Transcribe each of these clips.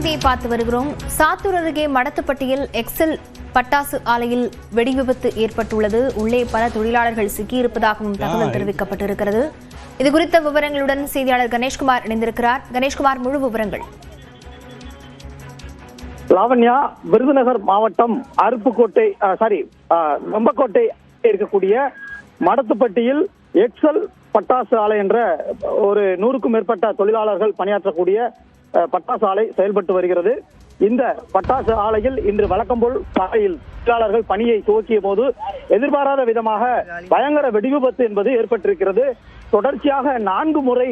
செய்தியை பார்த்து வருகிறோம். சாத்தூர் அருகே மடத்துப்பட்டியில் எக்ஸல் பட்டாசு ஆலையில் வெடி விபத்து ஏற்பட்டுள்ளது. உள்ளே பல தொழிலாளர்கள் சிக்கியிருப்பதாகவும் தகவல் தெரிவிக்கப்பட்டிருக்கிறது. இதுகுறித்த விவரங்களுடன் செய்தியாளர் கணேஷ்குமார் இணைந்திருக்கிறார். கணேஷ்குமார், முழு விவரங்கள். லாவண்யா, விருதுநகர் மாவட்டம் அருப்புக்கோட்டை நொம்பக்கோட்டை இருக்கக்கூடிய மடத்துப்பட்டியில் எக்ஸல் பட்டாசு ஆலை என்ற ஒரு 100க்கும் மேற்பட்ட தொழிலாளர்கள் பணியாற்றக்கூடிய பட்டாசு ஆலை செயல்பட்டு வருகிறது. இந்த பட்டாசு ஆலையில் இன்று வழக்கம் போல் காலையில் தொழிலாளர்கள் பணியை துவக்கிய போது எதிர்பாராத விதமாக பயங்கர வெடிவிபத்து என்பது ஏற்பட்டிருக்கிறது. தொடர்ச்சியாக 4 முறை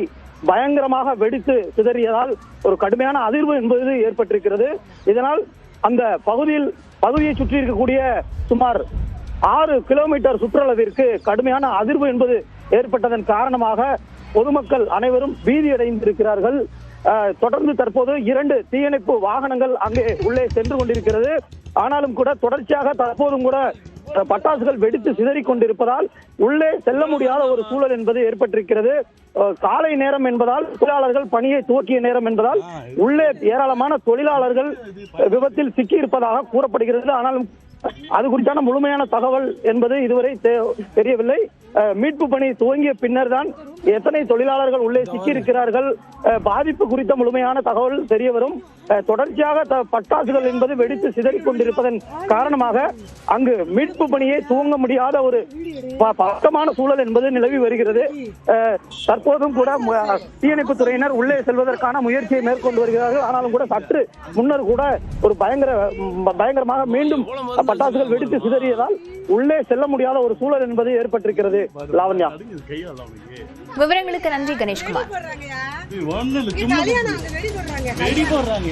பயங்கரமாக வெடித்து சிதறியதால் ஒரு கடுமையான அதிர்வு என்பது ஏற்பட்டிருக்கிறது. இதனால் அந்த பகுதியை சுற்றி இருக்கக்கூடிய சுமார் 6 கிலோமீட்டர் சுற்றளவிற்கு கடுமையான அதிர்வு என்பது ஏற்பட்டதன் காரணமாக பொதுமக்கள் அனைவரும் பீதியடைந்திருக்கிறார்கள். தொடர்ந்து தற்போது 2 தீயணைப்பு வாகனங்கள் அங்கே உள்ளே சென்று கொண்டிருக்கிறது. ஆனாலும் கூட தொடர்ச்சியாக தற்போதும் கூட பட்டாசுகள் வெடித்து சிதறி கொண்டிருப்பதால் உள்ளே செல்ல முடியாத ஒரு சூழல் என்பது ஏற்பட்டிருக்கிறது. காலை நேரம் என்பதால் தொழிலாளர்கள் பணியை துவக்கிய நேரம் என்பதால் உள்ளே ஏராளமான தொழிலாளர்கள் விபத்தில் சிக்கி இருப்பதாக கூறப்படுகிறது. ஆனாலும் அது குறித்தான முழுமையான தகவல் என்பது இதுவரை தெரியவில்லை. மீட்பு பணி துவங்கிய பின்னர் தான் எத்தனை தொழிலாளர்கள் உள்ளே சிக்கியிருக்கிறார்கள், பாதிப்பு குறித்த முழுமையான தகவல் தெரிய வரும். தொடர்ச்சியாக பட்டாசுகள் என்பது வெடித்து சிதறிக் கொண்டிருப்பதன் காரணமாக அங்கு மீட்பு பணியை துவங்க முடியாத ஒரு பதட்டமான சூழல் என்பது நிலவி வருகிறது. தற்போதும் கூட தீயணைப்பு துறையினர் உள்ளே செல்வதற்கான முயற்சியை மேற்கொண்டு வருகிறார்கள். ஆனாலும் கூட சற்று முன்னர் கூட ஒரு பயங்கரமாக மீண்டும் பட்டாசுகள் வெடித்து சிதறியதால் உள்ளே செல்ல முடியாத ஒரு சூழல் என்பது ஏற்பட்டிருக்கிறது. லாவண்யா, விவரங்களுக்கு நன்றி கணேஷ்குமார். வெடி போடுறாங்க.